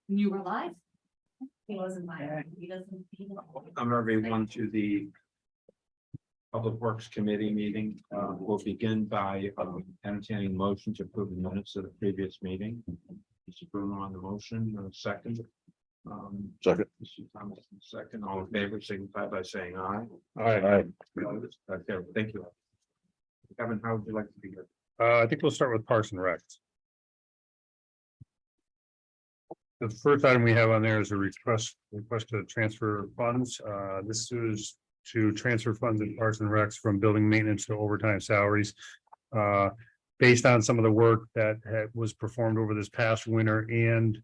You were live? He wasn't live. He doesn't. I'm everyone to the Public Works Committee meeting. We'll begin by entertaining motion to approve the minutes of the previous meeting. Mr. Bruno on the motion, second. Second. Mr. Thomas, second. All in favor, signify by saying aye. Aye. Okay, thank you. Kevin, how would you like to begin? I think we'll start with Parks and Rec. The first item we have on there is a request to transfer funds. This is to transfer funds in Parks and Recs from building maintenance to overtime salaries. Based on some of the work that was performed over this past winter and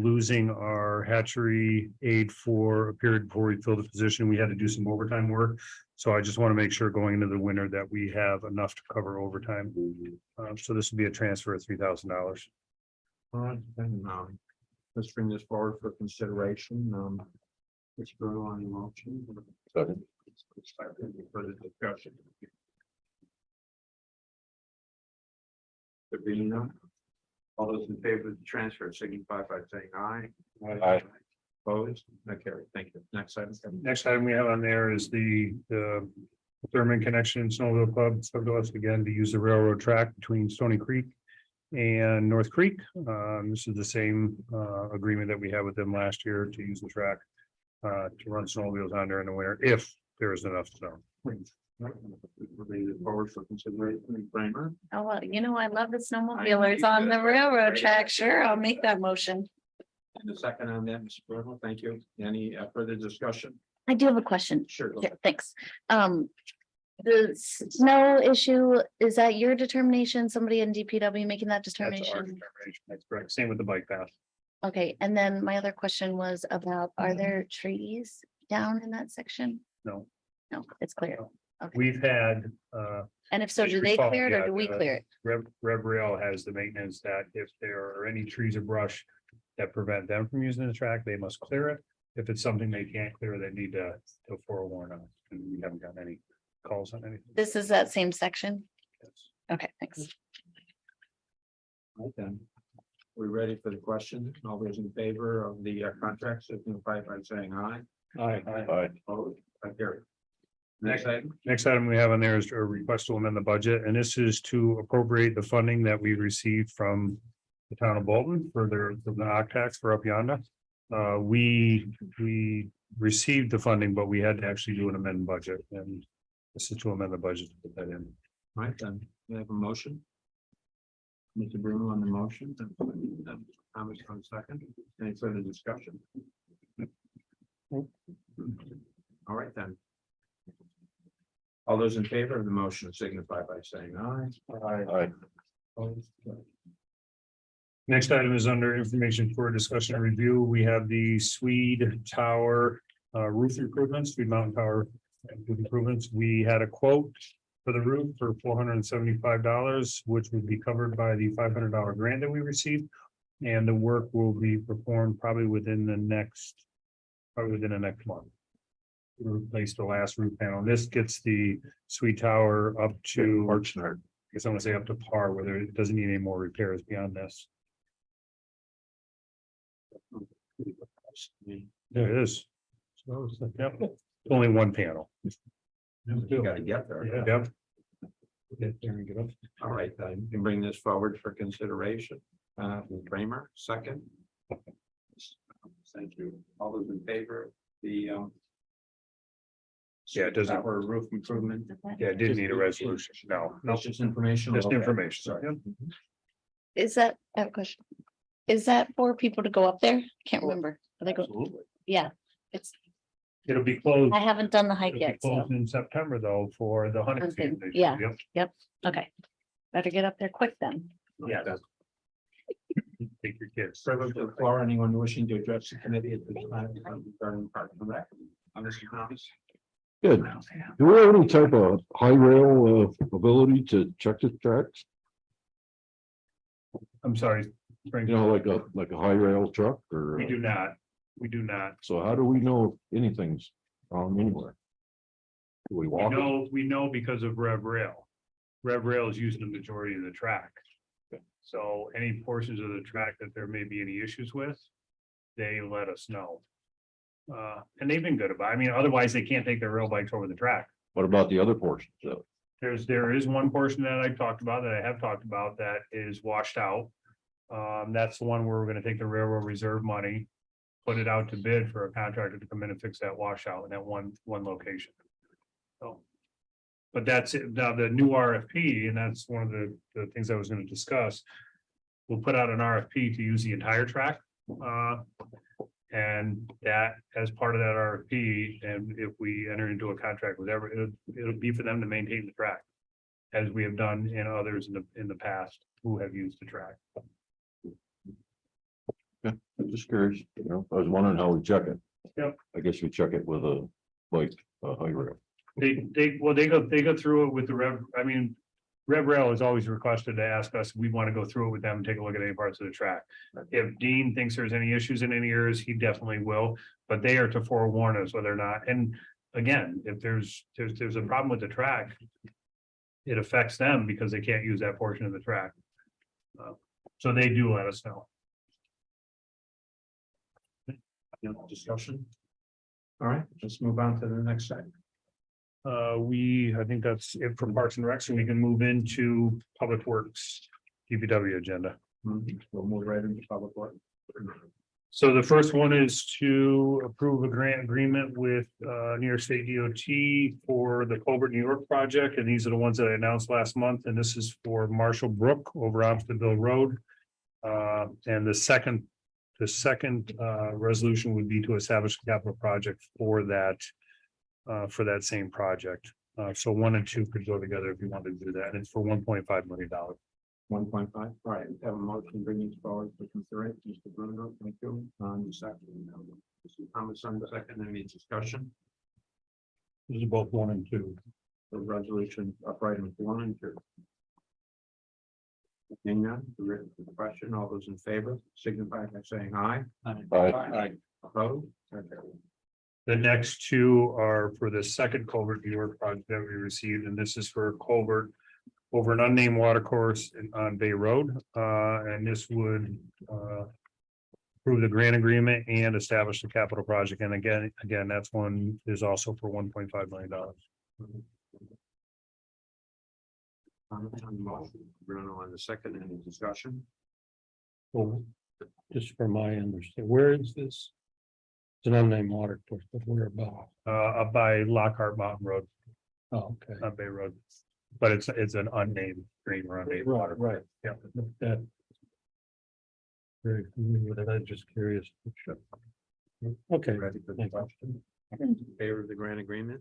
losing our hatchery aide for a period before we filled the position, we had to do some overtime work. So I just want to make sure going into the winter that we have enough to cover overtime. So this would be a transfer of $3,000. All right, then, let's bring this forward for consideration. Mr. Bruno on the motion. Second. Further discussion. There being none, all those in favor of the transfer signify by saying aye. Aye. Opposed? Not carried. Thank you. Next item. Next item we have on there is the Thurman Connection Snowville Club. So us again to use the railroad track between Stony Creek and North Creek. This is the same agreement that we had with them last year to use the track to run snowmobiles on during the winter if there is enough snow. Bring it forward for consideration. Bramer. Oh, well, you know, I love the snowmobilers on the railroad track. Sure, I'll make that motion. And a second on that, Mr. Bruno. Thank you. Any further discussion? I do have a question. Sure. go Yeah, ahead. thanks. The snow issue, is that your determination? Somebody in DPW making that That's our determination? determination. That's correct. Same with the bike path. Okay, and then my other question was about, are there trees down in that section? No, No, it's clear. Okay, we've had and if so, as do you they recall, clear it yeah, or do we the- clear it? Rev Rail has the maintenance that if there are any trees or brush that prevent them from using the track, they must clear it. If it's something they can't clear, they need to forewarn us, and we haven't gotten any calls on anything. This is that same section? Yes. Okay, thanks. Right then. We're ready for the question. All those in favor of the contract signify by saying aye. Aye. Opposed? Not carried. Next item. Next item we have on there is a request to amend the budget, and this is to appropriate the funding that we received from the town of Bolton for the octax for up yonder. We received the funding, but we had to actually do an amended budget, and this is to amend the budget to put that in. Right then, we have a motion. Mr. Bruno on the motion. and Thomas on second. Any further discussion? All right then. All those in favor of the motion signify by saying aye. Aye. Opposed? Next item is under information for discussion and review. We have the Swede Tower roof improvements, Swede Mountain Tower roof improvements. We had a quote for the roof for $475, which would be covered by the $500 grant that we received. And the work will be performed probably within the next month. We replaced the last roof panel. This gets the Swede Tower up to, I guess I'm gonna say up to par, whether it doesn't need any more repairs beyond this. There it is. So it's like, yep, only one panel. You gotta get there. Yep. Get there and get up. All right, then you can bring this forward for consideration. Kramer, second. Thank you. All those in favor of the Yeah, it doesn't, for roof improvement. yeah, it didn't need a resolution. No, That's just information. just information. Sorry. Is that, I have a question. Is that for people to go up there? Can't remember. Are they go, Absolutely. yeah, it's, It'll be closed. I haven't done the hike It'll be yet, so, closed in September though for the hunting Hunting, season. yeah. Yep. okay. Better get up there quick then. Yeah. Take your kids. Further to the floor, anyone wishing to address the committee at this time regarding Park and Rec? Mr. Thomas? Good. Do we have any type of high rail ability to check the tracks? I'm sorry. Frank. You know, like a high rail truck or? We do not. We do not. So how do we know if anything's wrong anywhere? Do we walk? We know because of Rev Rail. Rev Rail is using the majority of the track. So any portions of the track that there may be any issues with, they let us know. And they've been good about it. I mean, otherwise they can't take their rail bikes over the track. What about the other portions? So, There is one portion that I talked about, that I have talked about, that is washed out. That's the one where we're gonna take the railroad reserve money, put it out to bid for a contractor to come in and fix that washout in that one location. So. But that's it. Now the new RFP, and that's one of the things I was gonna discuss. We'll put out an RFP to use the entire track. And that, as part of that RFP, and if we enter into a contract with it'll be for them to maintain the track. As we have done in others in the past who have used the track. I'm just curious, I was wondering how we check it. Yep. I guess we check it with a high rail. They go through it with the Rev Rail is always requested to ask us, we want to go through it with them and take a look at any parts of the track. If Dean thinks there's any issues in any areas, he definitely will, but they are to forewarn us whether or not, and again, if there's a problem with the track. It affects them because they can't use that portion of the track. So they do let us know. Discussion. All right, let's move on to the next segment. I think that's it for Parks and Recs, and we can move into Public Works, DPW agenda. We'll move right into public work. So the first one is to approve a grant agreement with New York State DOT for the Culvert New York project, and these are the ones that I announced last month, and this is for Marshall Brook over Amsterdam Road. And the second resolution would be to establish a capital project for that same project. So 1 and 2 could go together if you wanted to do that, and it's for $1.5 million. 1.5, all right, have a motion bringing this forward for consideration, Mr. Bruno, thank you, on the second. Mr. Thomas on the second, any discussion? These are both 1 and 2. The resolution of items 1 and 2. Seeing none, the written question, all those in favor, signify by saying aye. Aye. Opposed? Okay. The next 2 are for the second culvert New York project that we received, and this is for culvert over an unnamed water course on Bay Road. And this would approve the grant agreement and establish the capital project. And again, that's one is also for $1.5 million. On the motion, Bruno on the second, any discussion? Well, just for my understanding, where is this? It's an unnamed water course, but where about? Up by Lockhart Mountain Road Oh, okay. on Bay Road. But it's an unnamed stream or unnamed water. Right. Yeah. That. Very familiar with it. I'm just curious. Okay. Ready for the question? In favor of the grant agreement?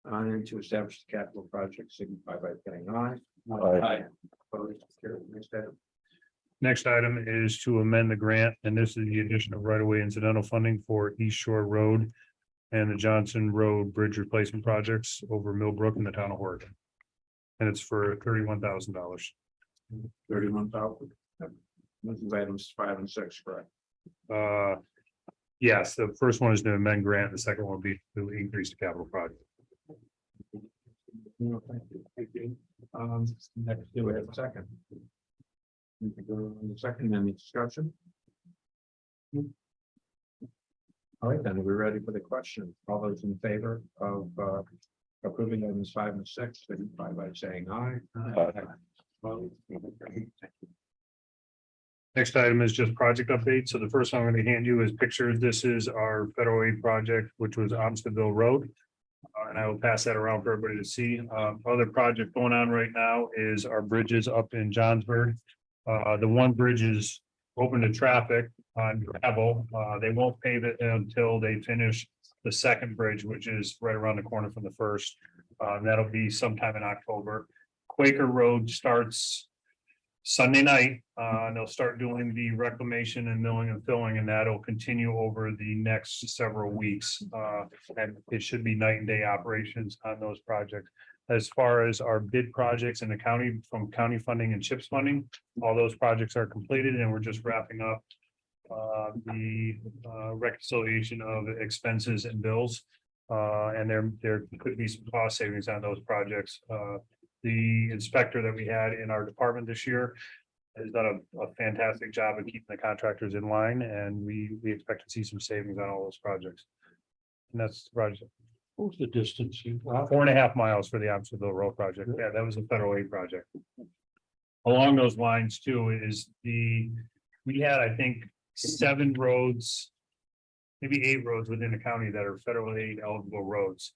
And to establish the capital project, signify by saying aye. Aye. Opposed? Carried. Next item. Next item is to amend the grant, and this is the addition of right-of-way incidental funding for East Shore Road and the Johnson Road Bridge Replacement Projects over Millbrook in the town of Horton. And it's for $31,000. 31,000. This is items 5 and 6, correct? Yes, the first one is to amend grant, the second one will be to increase the capital project. No, thank you. Thank you. Next, do we have a second? We can go on the second, any discussion? All right, then we're ready for the question. All those in favor of approving items 5 and 6, signify by saying aye. Opposed? Thank you. Next item is just project update. So the first one I'm going to hand you is pictures. This is our federal aid project, which was Amsterdam Road. And I will pass that around for everybody to see. Other project going on right now is our bridges up in Johnsburg. The one bridge is open to traffic on gravel. They won't pave it until they finish the second bridge, which is right around the corner from the first. That'll be sometime in October. Quaker Road starts Sunday night, and they'll start doing the reclamation and milling and filling, and that'll continue over the next several weeks. And it should be night and day operations on those projects. As far as our bid projects in the county, from county funding and CHIPS funding, all those projects are completed, and we're just wrapping up the reconciliation of expenses and bills. And there could be some cost savings on those projects. The inspector that we had in our department this year has done a fantastic job of keeping the contractors in line, and we expect to see some savings on all those projects. And that's the project, What's the distance? 4.5 miles for the Optionville Road project. Yeah, that was a federal aid project. Along those lines too is we had, I think, 7 roads, maybe 8 roads within the county that are federal aid eligible roads.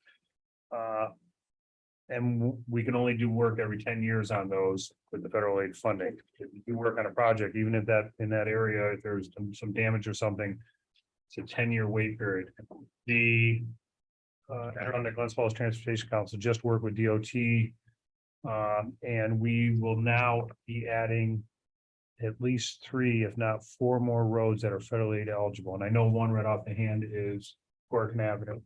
And we can only do work every 10 years on those with the federal aid funding. If you work on a project, even if that in that area, if there's some damage or something, it's a 10-year wait period. The Adirondack Glens Falls Transportation Council just worked with DOT. And we will now be adding at least 3, if not 4 more roads that are federally aid eligible. And I know one right off the hand is Cork Avenue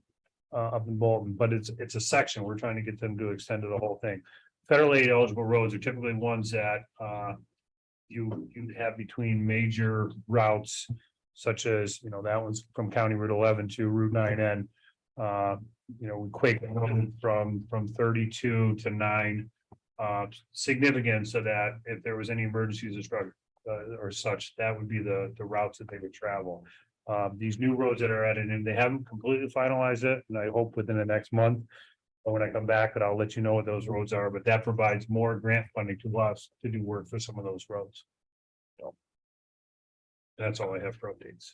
up in Bolton, but it's a section. We're trying to get them to extend to the whole thing. Federally aid eligible roads are typically ones that you have between major routes, such as, that one's from County Route 11 to Route 9N. Quake from 32 to 9. Significant so that if there was any emergencies or such, that would be the routes that they would travel. These new roads that are added in, they haven't completely finalized it, and I hope within the next month. But when I come back, I'll let you know what those roads are, but that provides more grant funding to us to do work for some of those roads. So that's all I have for updates.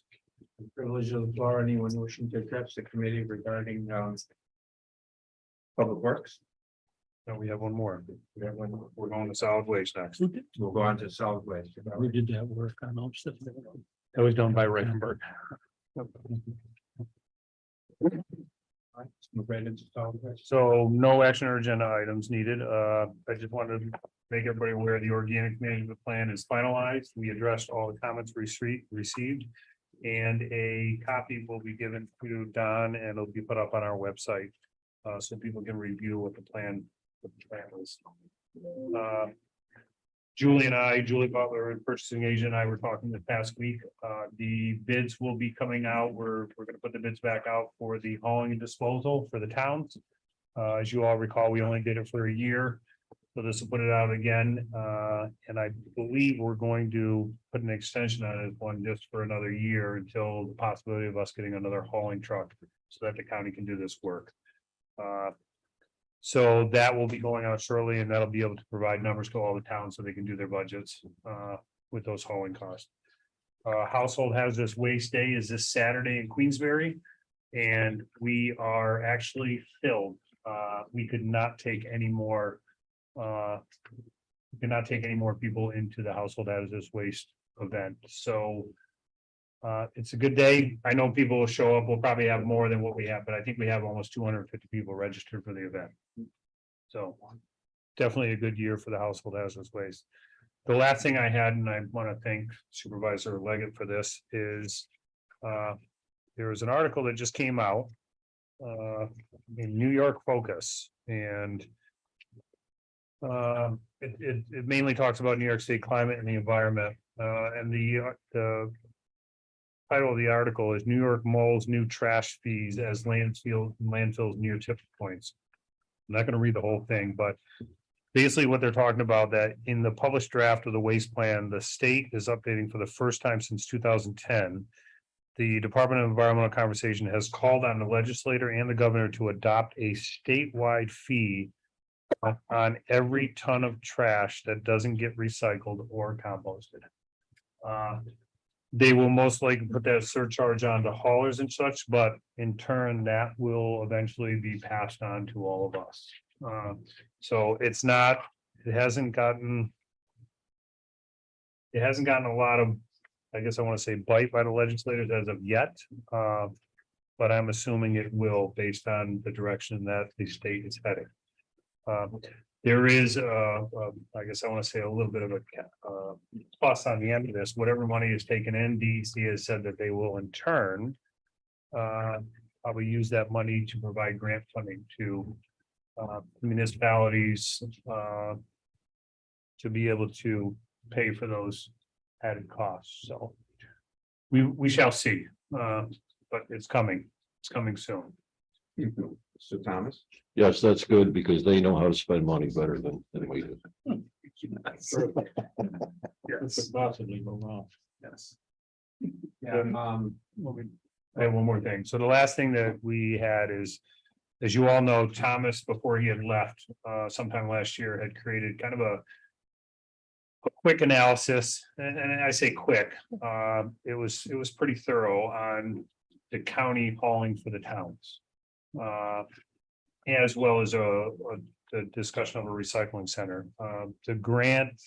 Privilege of the floor, anyone wishing to address the committee regarding Public Works? Now we have one more. We're going to solid waste next. We'll go on to solid waste. We did that work on Olmsted. That was done by Reichenberg. Move right into solid waste. So no action or agenda items needed. I just wanted to make everybody aware the organic management plan is finalized. We addressed all the comments received. And a copy will be given to Don and it'll be put up on our website. So people can review what the plan is. Julie Butler, and purchasing agent, and I were talking the past week. The bids will be coming out. We're going to put the bids back out for the hauling and disposal for the towns. As you all recall, we only did it for a year. So this will put it out again. And I believe we're going to put an extension on it one just for another year until the possibility of us getting another hauling truck so that the county can do this work. So that will be going out shortly, and that'll be able to provide numbers to all the towns so they can do their budgets with those hauling costs. Household Hazardous Waste Day is this Saturday in Queensbury, and we are actually filled. We could not take any more. We cannot take any more people into the Household Hazardous Waste event. So it's a good day. I know people will show up. We'll probably have more than what we have, but I think we have almost 250 people registered for the event. So definitely a good year for the Household Hazardous Waste. The last thing I had, and I want to thank Supervisor Leggett for this, is there was an article that just came out in New York Focus, and it mainly talks about New York State climate and the environment. And the title of the article is New York mulls new trash fees as landfills near tipping points. I'm not going to read the whole thing, but basically what they're talking about, that in the published draft of the waste plan, the state is updating for the first time since 2010. The Department of Environmental Conservation has called on the legislator and the governor to adopt a statewide fee on every ton of trash that doesn't get recycled or composted. They will most likely put that surcharge on to haulers and such, but in turn, that will eventually be passed on to all of us. So it hasn't gotten a lot of, I guess I want to say, bite by the legislators as of yet. But I'm assuming it will based on the direction that the state is heading. There is, I guess I want to say a little bit of a plus on the end of this. Whatever money is taken in, DEC has said that they will in turn probably use that money to provide grant funding to municipalities to be able to pay for those added costs. So we shall see, but it's coming. It's coming soon. So Thomas? Yes, that's good because they know how to spend money better than we do. Yes. Possibly go wrong. Yes. Yeah, I have one more thing. So the last thing that we had is, as you all know, Thomas, before he had left, sometime last year, had created kind of a quick analysis, and I say quick, it was pretty thorough on the county hauling for the towns. As well as the discussion of a recycling center. The grant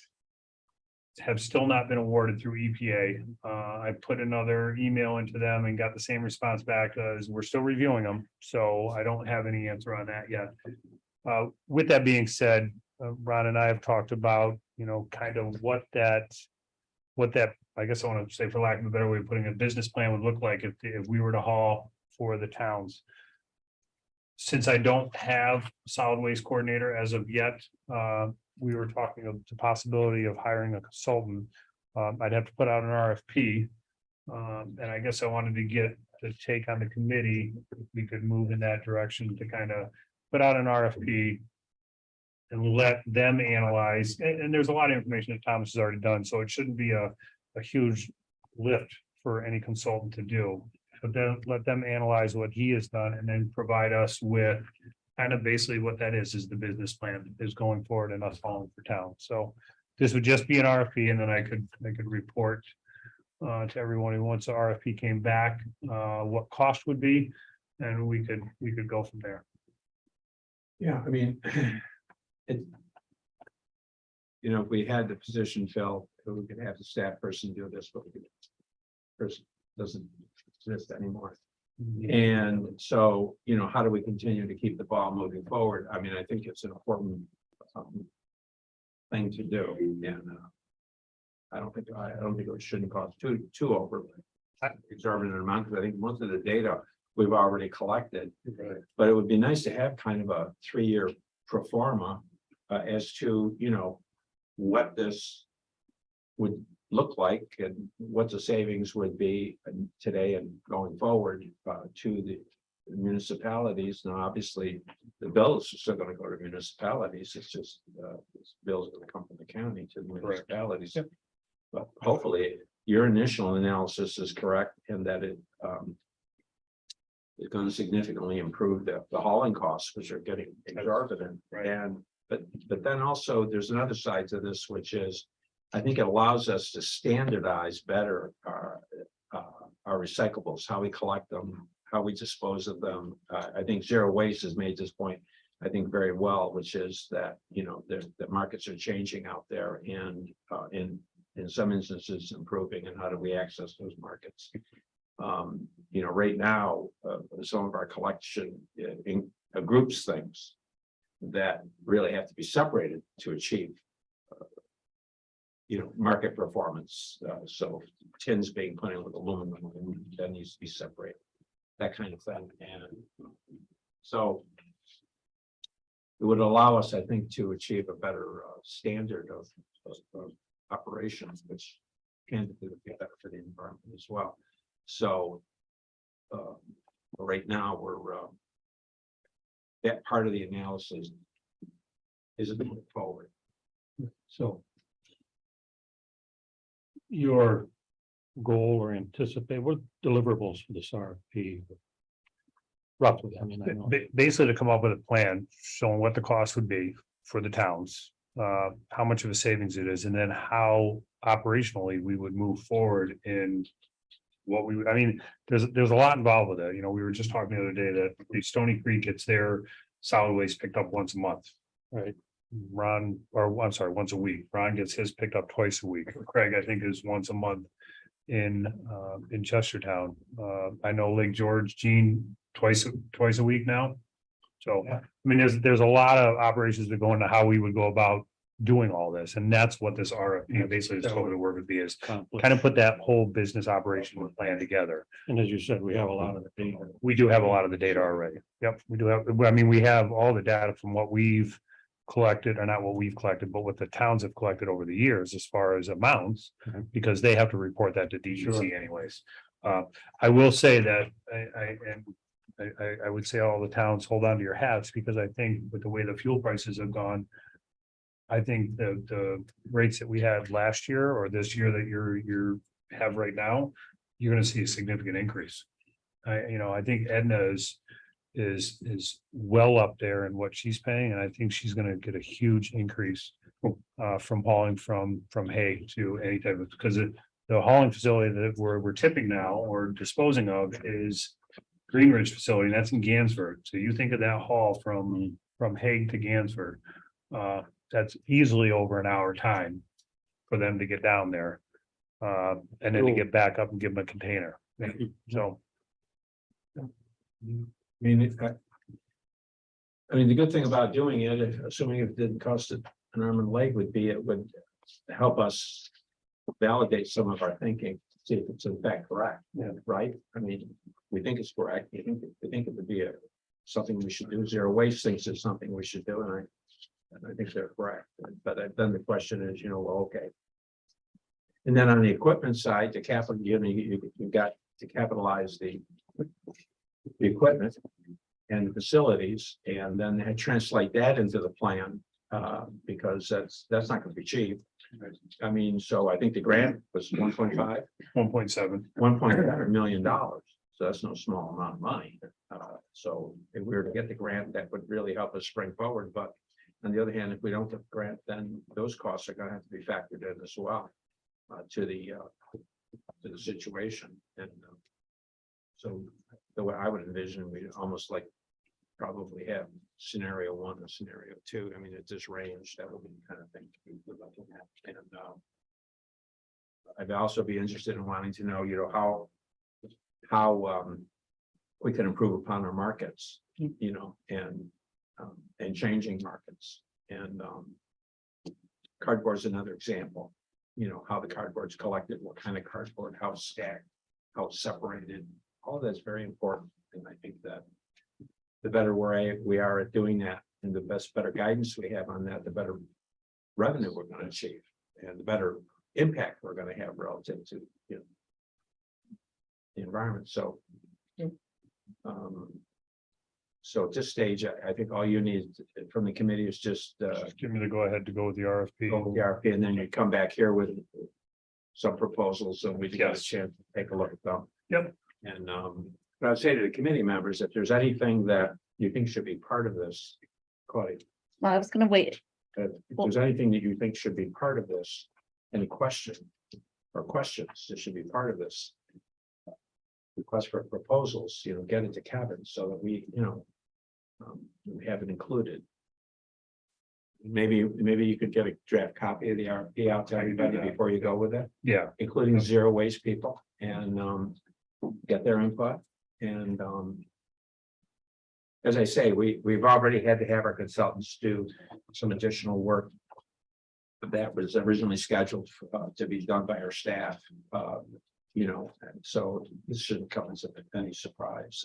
have still not been awarded through EPA. I put another email into them and got the same response back as we're still reviewing them, so I don't have any answer on that yet. With that being said, Ron and I have talked about, kind of what that, I guess I want to say, for lack of a better way of putting a business plan would look like if we were to haul for the towns. Since I don't have a solid waste coordinator as of yet, we were talking of the possibility of hiring a consultant. I'd have to put out an RFP. And I guess I wanted to get the take on the committee, if we could move in that direction to kind of put out an RFP. And let them analyze, and there's a lot of information that Thomas has already done, so it shouldn't be a huge lift for any consultant to do. But then let them analyze what he has done and then provide us with kind of basically what that is the business plan is going forward and us following for town. So this would just be an RFP, and then I could report to everyone who once the RFP came back, what cost would be, and we could go from there. Yeah, I mean. It. If we had the position filled, we could have the staff person do this, but person doesn't exist anymore. And so, how do we continue to keep the ball moving forward? I mean, I think it's an important thing to do. And I don't think it shouldn't cost too over exorbitant amount, because I think most of the data we've already collected. Right. But it would be nice to have kind of a 3-year pro forma as to, what this would look like and what the savings would be today and going forward to the municipalities. Now, obviously, the bills are still going to go to municipalities. It's just bills going to come from the county to the municipalities. Yep. But hopefully, your initial analysis is correct, and that it is going to significantly improve the hauling costs, which are getting exorbitant. Right. But then also there's another side to this, which is, I think it allows us to standardize better our recyclables, how we collect them, how we dispose of them. I think Zero Waste has made this point, I think, very well, which is that, the markets are changing out there, and in some instances improving, and how do we access those markets? Right now, some of our collection groups things that really have to be separated to achieve market performance. So tins being put in with aluminum, that needs to be separated, that kind of thing. And so it would allow us, I think, to achieve a better standard of operations, which can be better for the environment as well. So right now we're that part of the analysis is moving forward. So your goal or anticipate, what deliverables for this RFP? Roughly, I mean, I know. Basically, to come up with a plan showing what the cost would be for the towns, how much of a savings it is, and then how operationally we would move forward in what we would. I mean, there's a lot involved with it. We were just talking the other day that the Stony Creek gets their solid waste picked up once a month. Right. Ron, or I'm sorry, once a week. Ron gets his picked up twice a week. Craig, I think, is once a month in Chestertown. I know Lake George, Gene, twice a week now. So, I mean, there's a lot of operations that go into how we would go about doing all this, and that's what this RFP basically is told to work with me, is kind of put that whole business operation plan together. And as you said, we have a lot of the data. We do have a lot of the data already. Yep, we do have. I mean, we have all the data from what we've collected, or not what we've collected, but what the towns have collected over the years as far as amounts, because they have to report that to DEC anyways. I will say that I would say all the towns hold on to your hats, because I think with the way the fuel prices have gone. I think the rates that we had last year or this year that you're have right now, you're gonna see a significant increase. I think Edna is well up there in what she's paying, and I think she's gonna get a huge increase. From hauling from Hague to any type of, because the hauling facility that we're tipping now or disposing of is. Green Ridge facility, and that's in Gansford. So you think of that haul from Hague to Gansford. That's easily over an hour time for them to get down there. And then to get back up and give them a container. So. I mean, the good thing about doing it, assuming it didn't cost an arm and a leg, would be it would help us validate some of our thinking, see if it's in fact correct. Yeah. Right? I mean, we think it's correct. We think it would be something we should do. Zero waste thinks it's something we should do, and I think they're correct. But then the question is, well, okay. And then on the equipment side, the capital, you've got to capitalize the equipment and the facilities, and then translate that into the plan, because that's not going to be cheap. I mean, so I think the grant was 1.5, 1.7. $1.7 million. So that's no small amount of money. So if we were to get the grant, that would really help us spring forward. But on the other hand, if we don't get the grant, then those costs are going to have to be factored in as well to the situation. And so the way I would envision, we almost like probably have scenario 1 and scenario 2. I mean, it's this range, that would be the kind of thing we're looking at. And I'd also be interested in wanting to know, how we can improve upon our markets, and changing markets. And cardboard is another example. How the cardboard's collected, what kind of cardboard, how it's stacked, how it's separated. All that's very important. And I think that the better we are at doing that, and the better guidance we have on that, the better revenue we're going to achieve, and the better impact we're going to have relative to the environment. So, so at this stage, I think all you need from the committee is just Give me the go ahead to go with the RFP. go with the RFP, and then you come back here with some proposals, and we can get a Yes. chance to take a look at them. Yep. And but I'd say to the committee members, if there's anything that you think should be part of this, Claudia, Well, I was gonna wait. if there's anything that you think should be part of this, any questions that should be part of this. Request for proposals, get it to Kevin so that we have it included. Maybe you could get a draft copy of the RFP out to everybody before you go with it, Yeah, including zero waste people, and get their input. And as I say, we've already had to have our consultants do some additional work that was originally scheduled to be done by our staff. And so this shouldn't come as any surprise.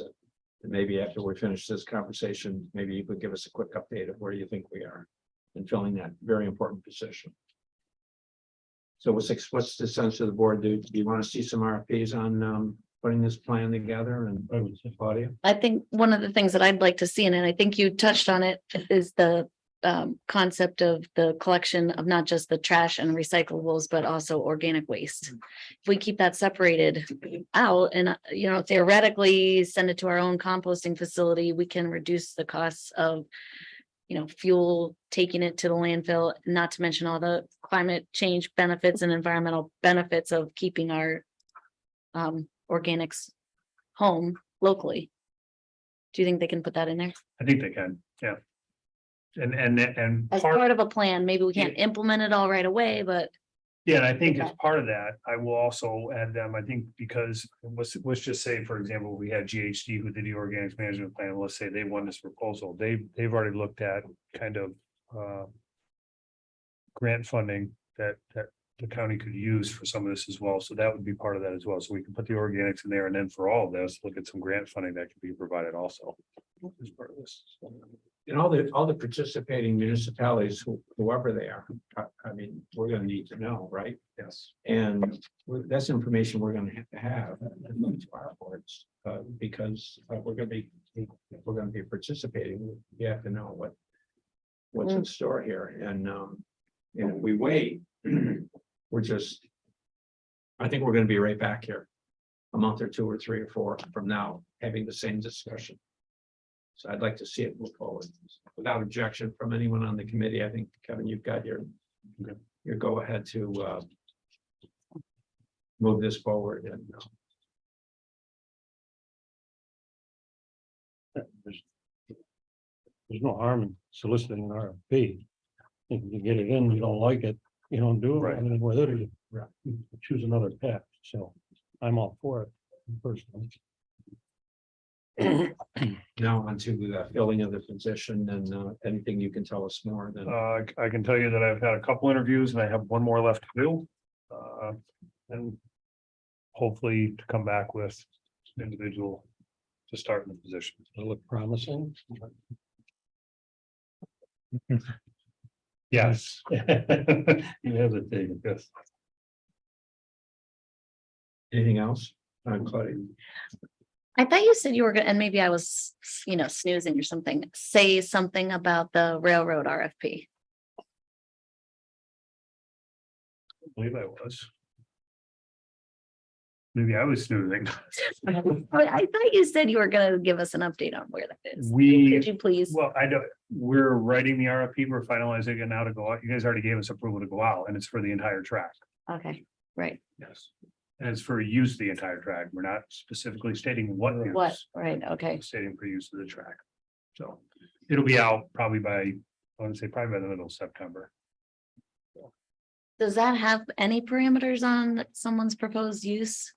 And maybe after we finish this conversation, maybe you could give us a quick update of where you think we are in filling that very important position. So what's the sense of the board? Do you want to see some RFPs on putting this plan together? And Claudia? I think one of the things that I'd like to see, and I think you touched on it, is the concept of the collection of not just the trash and recyclables, but also organic waste. If we keep that separated out and, theoretically send it to our own composting facility, we can reduce the costs of, fuel, taking it to the landfill, not to mention all the climate change benefits and environmental benefits of keeping our organics home locally. Do you think they can put that in there? I think they can, yeah. And As part, part of a plan, maybe we can't implement it all right away, but yeah, and I think as Okay. part of that, I will also add them, I think, because let's just say, for example, we had GHD who did the organics management plan, let's say they won this proposal, they've already looked at kind of grant funding that the county could use for some of this as well, so that would be part of that as well, so we can put the organics in there, and then for all of this, look at some grant funding that could be provided also as part of this. And all the participating municipalities, whoever they are, I mean, we're gonna need to know, right? Yes. And that's information we're gonna have to our boards, because we're gonna be if we're gonna be participating, we have to know what's in store here, and if we wait, we're just, I think we're gonna be right back here a month or two or three or four from now, having the same discussion. So I'd like to see it move forward without objection from anyone on the committee. I think, Kevin, you've got your go ahead to move this forward, and There's no harm in soliciting an RFP. If you get it in, you don't like it, you don't do Right. anything with it, or you Right. you choose another path, so I'm all for it personally. now onto the filling of the position, and anything you can tell us more than. I can tell you that I've had a couple interviews and I have one more left to do. And hopefully to come back with an individual to start in the position. Does it look promising? Yes. You hesitated, yes. Anything else? Claudia? I thought you said you were gonna, and maybe I was, snoozing or something, say something about the railroad RFP. I believe I was. Maybe I was snoozing. I thought you said you were gonna give us an update on where that is. We, Could you please? well, I don't, we're writing the RFP, we're finalizing it now to go out. You guys already gave us approval to go out and it's for the entire track. Okay, right. Yes. And it's for use of the entire track. We're not specifically stating what. What, use. right, okay. Stating for use of the track. So it'll be out probably by, I want to say probably by the middle of September. Does that have any parameters on someone's proposed use?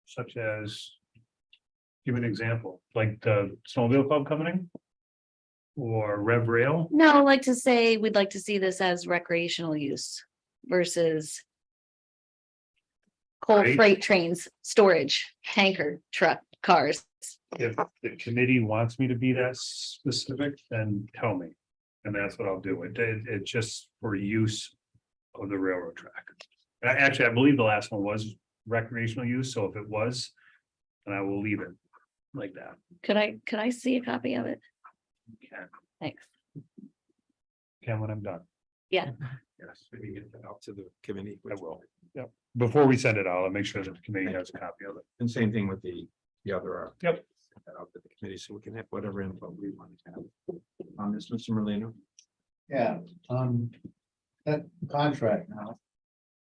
Such as, give an example, like the snowmobile club coming in? Or Rev Rail? No, like to say, we'd like to see this as recreational use versus coal Right. freight trains, storage, tanker, truck, cars. If the committee wants me to be that specific, then tell me. And that's what I'll do. It's just for use of the railroad track. Actually, I believe the last one was recreational use, so if it was, then I will leave it like that. Could I see a copy of it? Thanks. Can when I'm done. Yes, maybe get that out to the committee. I will. Yep. Before we send it out, I'll make sure that the committee has a copy of it. And same thing with the other. Yep. Out to the committee, so we can have whatever input we want to have on this, Mr. Merlino. Yeah, that contract now.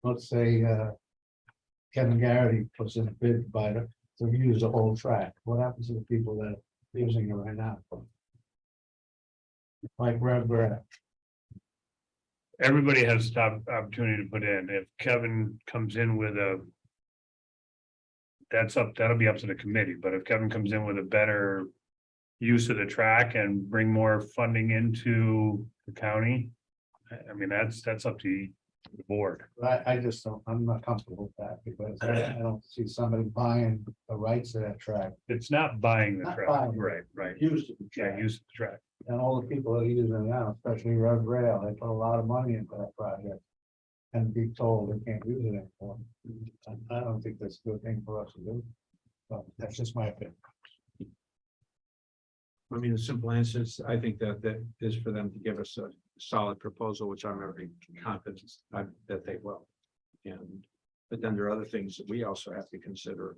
Let's say, Kevin Garrity puts in a bid to buy to use the whole track. What happens to the people that are using it right now? Like Red Bear. Everybody has the opportunity to put in. If Kevin comes in with a. That'll be up to the committee, but if Kevin comes in with a better. Use of the track and bring more funding into the county. I mean, that's up to the board. I just don't, I'm not comfortable with that because I don't see somebody buying the rights to that track. It's not buying the Not track, buying it. right, Used to the yeah, track. use the track. And all the people that are using it now, especially Red Rail, they put a lot of money into that project. And be told they can't use it anymore. I don't think that's a good thing for us to do. But that's just my opinion. I mean, the simple answer is, I think that is for them to give us a solid proposal, which I'm very confident that they will. And, but then there are other things that we also have to consider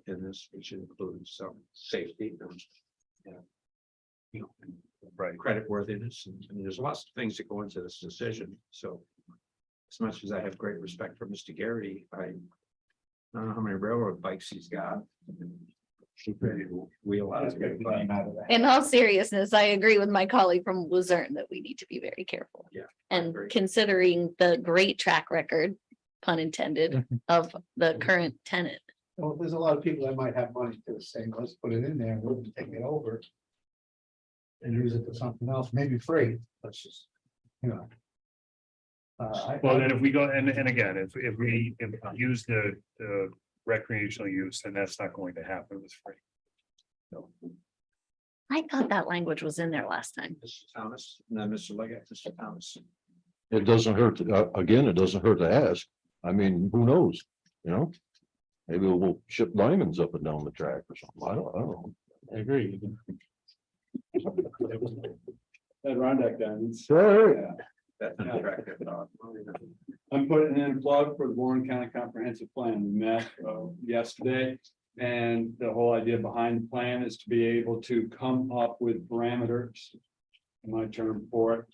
in this, which includes some safety and, Right. credit worthiness. And there's lots of things that go into this decision. So as much as I have great respect for Mr. Garrity, I don't know how many railroad bikes he's got. She's ready to wheel out. In all seriousness, I agree with my colleague from Luzerne that we need to be very careful. Yeah, And agree. considering the great track record, pun intended, of the current tenant. Well, there's a lot of people that might have money to say, let's put it in there and we'll take it over. And use it for something else, maybe free, let's just, Well, then if we go, and again, if we use the recreational use, then that's not going to happen with free. So, I thought that language was in there last time. Mr. Thomas, and then Mr. Leggett, Mr. Thomas. It doesn't hurt, again, it doesn't hurt to ask. I mean, who knows, Maybe we'll ship diamonds up and down the track or something. I don't know. I agree. Adirondack Diamonds. Sorry. That's an attractive thought. I'm putting in a plug for the Warren County Comprehensive Plan. We met yesterday. And the whole idea behind the plan is to be able to come up with parameters, my term for it,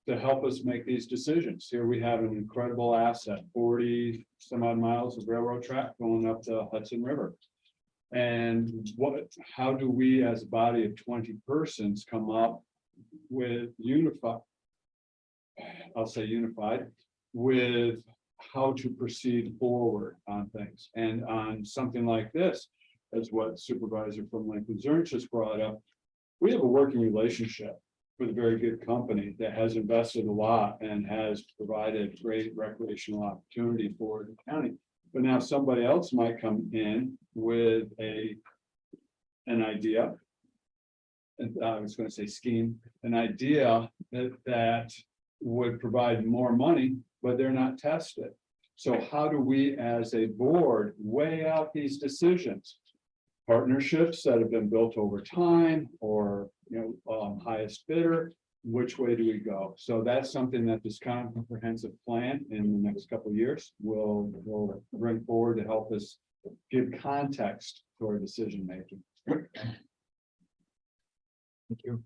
to help us make these decisions. Here we have an incredible asset, 40 some odd miles of railroad track going up the Hudson River. And how do we as a body of 20 persons come up with unified with how to proceed forward on things, and on something like this, as what Supervisor from Lakewood Zern just brought up. We have a working relationship with a very good company that has invested a lot and has provided great recreational opportunity for the county. But now somebody else might come in with an idea. And I was going to say scheme, an idea that would provide more money, but they're not tested. So how do we as a board weigh out these decisions? Partnerships that have been built over time, or highest bidder, which way do we go? So that's something that this comprehensive plan in the next couple of years will bring forward to help us give context to our decision making. Thank you.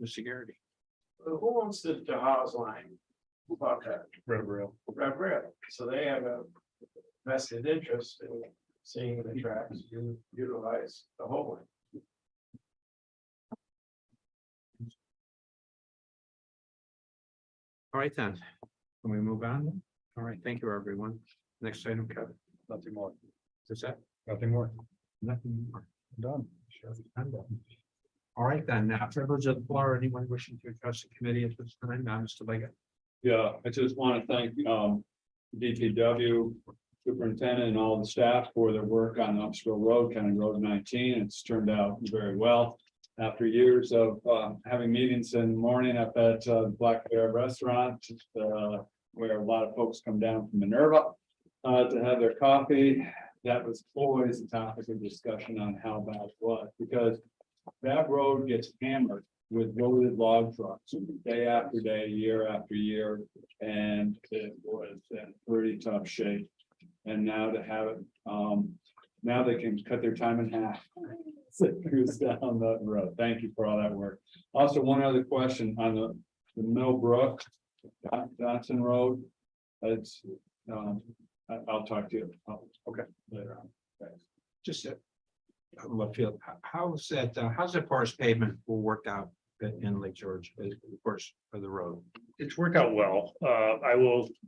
Mr. Garrity. Who owns the Jahaz line? About that, Red Rail. Red Rail, so they have a vested interest in seeing the tracks utilize the whole line. All right, then. Can we move on? All right, thank you, everyone. Next item, Kevin. Nothing more. Is that Nothing more. nothing more? Done. I'm done. All right, then. Now, privilege of the floor. Anyone wishing to address the committee at this time? Now, Mr. Leggett. Yeah, I just want to thank DPW superintendent and all the staff for their work on Knoxville Road, County Road 19. It's turned out very well. After years of having meetings in the morning up at Black Bear Restaurant, where a lot of folks come down from Minerva to have their coffee. That was always a topic of discussion on how bad it was, because that road gets hammered with loaded log trucks day after day, year after year, and it was in pretty tough shape. And now to have it, now they can cut their time in half. So it goes down that road. Thank you for all that work. Also, one other question on the Millbrook Johnson Road. It's I'll talk to you. Okay, later on. Thanks. Just left field. How's that porous pavement will work out in Lake George, of course, for the road? It's worked out well.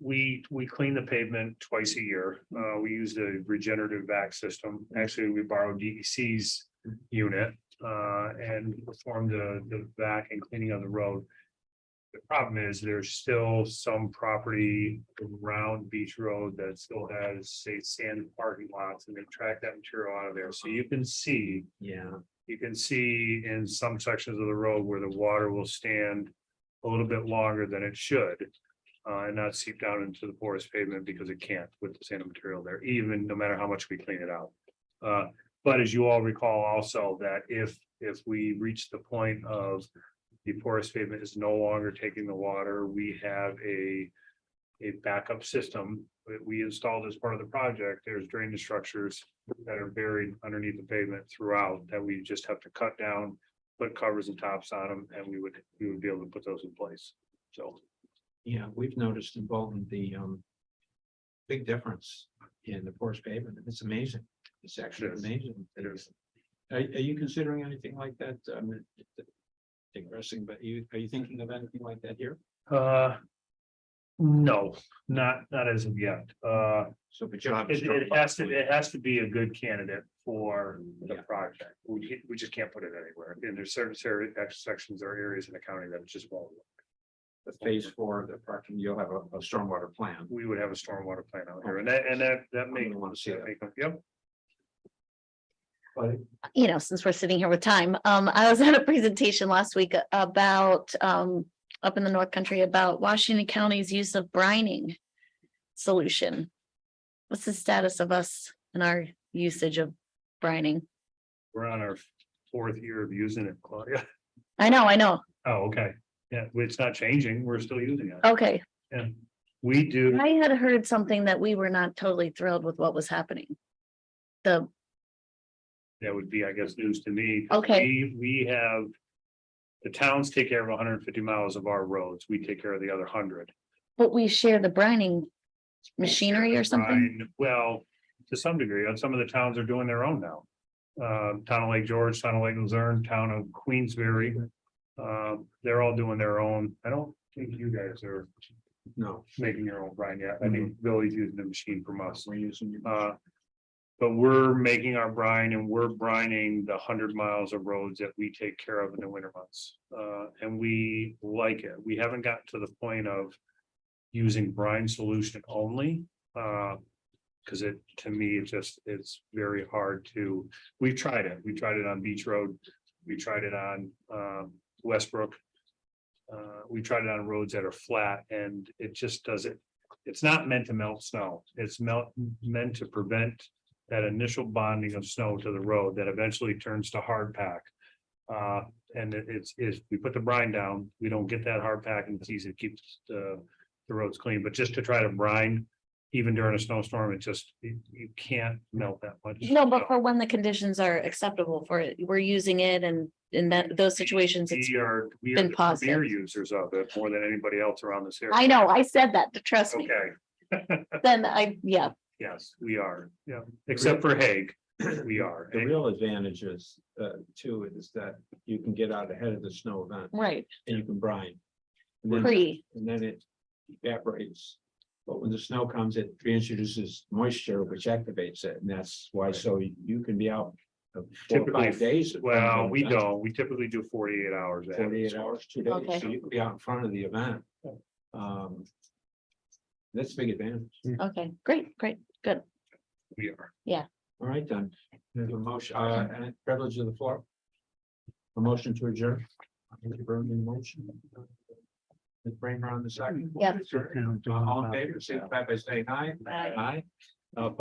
We clean the pavement twice a year. We used a regenerative vac system. Actually, we borrowed DEC's unit and performed the vac and cleaning of the road. The problem is there's still some property around Beach Road that still has, say, sand parking lots, and they track that material out of there. So you can see in some sections of the road where the water will stand a little bit longer than it should and not seep down into the porous pavement, because it can't with the sand material there, even no matter how much we clean it out. But as you all recall also, that if we reach the point of the porous pavement is no longer taking the water, we have a backup system that we installed as part of the project. There's drainage structures that are buried underneath the pavement throughout that we just have to cut down, put covers and tops on them, and we would be able to put those in place. So Yeah, we've noticed in Bolton the big difference in the porous pavement. It's amazing. It's actually amazing. it is. Are you considering anything like that? Digressing, but are you thinking of anything like that here? No, not as of yet. So, but you'll have. It has to be a good candidate for the project. We just can't put it anywhere. And there's certain sections or areas in the county that it just won't work. The phase 4 of the parking, you'll have a stormwater plan. We would have a stormwater plan out here, and that may want to see that. Yep. Since we're sitting here with time, I was at a presentation last week about up in the North Country about Washington County's use of brining solution. What's the status of us and our usage of brining? We're on our 4th year of using it, Claudia. I know. Oh, okay. Yeah, it's not changing. We're still using it. Okay. Yeah. We do. I had heard something that we were not totally thrilled with what was happening. The, That would be, I guess, news to me. 'Cause Okay. We have. The towns take care of 150 miles of our roads. We take care of the other 100. but we share the brining machinery or something. Well, to some degree, and some of the towns are doing their own now. Town of Lake George, Town of Lake Luzerne, Town of Queensbury. They're all doing their own. I don't think you guys are No, making your own brine yet. I think Billy's using the machine from us. we're using. But we're making our brine and we're brining the 100 miles of roads that we take care of in the winter months. And we like it. We haven't gotten to the point of using brine solution only. Because to me, it's very hard to, we've tried it. We tried it on Beach Road. We tried it on Westbrook. We tried it on roads that are flat and it just doesn't, it's not meant to melt snow. It's meant to prevent that initial bonding of snow to the road that eventually turns to hard pack. And it's we put the brine down, we don't get that hard pack and it's easy to keep the roads clean, but just to try to brine, even during a snowstorm, you can't melt that much. No, but snow. for when the conditions are acceptable for it, we're using it and in those situations, it's, We are been the premier positive. users of it more than anybody else around this area. I know, I said that, to trust me. Okay, Then yes, we are, yeah, except for Hague, we are. The real advantage is, too, is that you can get out ahead of the snow event right, and you can brine. And then- free, And then it evaporates. But when the snow comes, it reintroduces moisture, which activates it, and that's why, so you can be out 4 or Typically, 5 days. Well, we don't, we typically do 48 hours. ahead. 48 hours, 2 days, Okay. so you can be out in front of the event. That's a big advantage. okay, great, good. We are. All right, then. The motion, and privilege of the floor. A motion to adjourn. Thank you, Bernie, motion. Ms. Bramer on the second. Yeah. All in favor, signify by saying aye. Aye. Aye.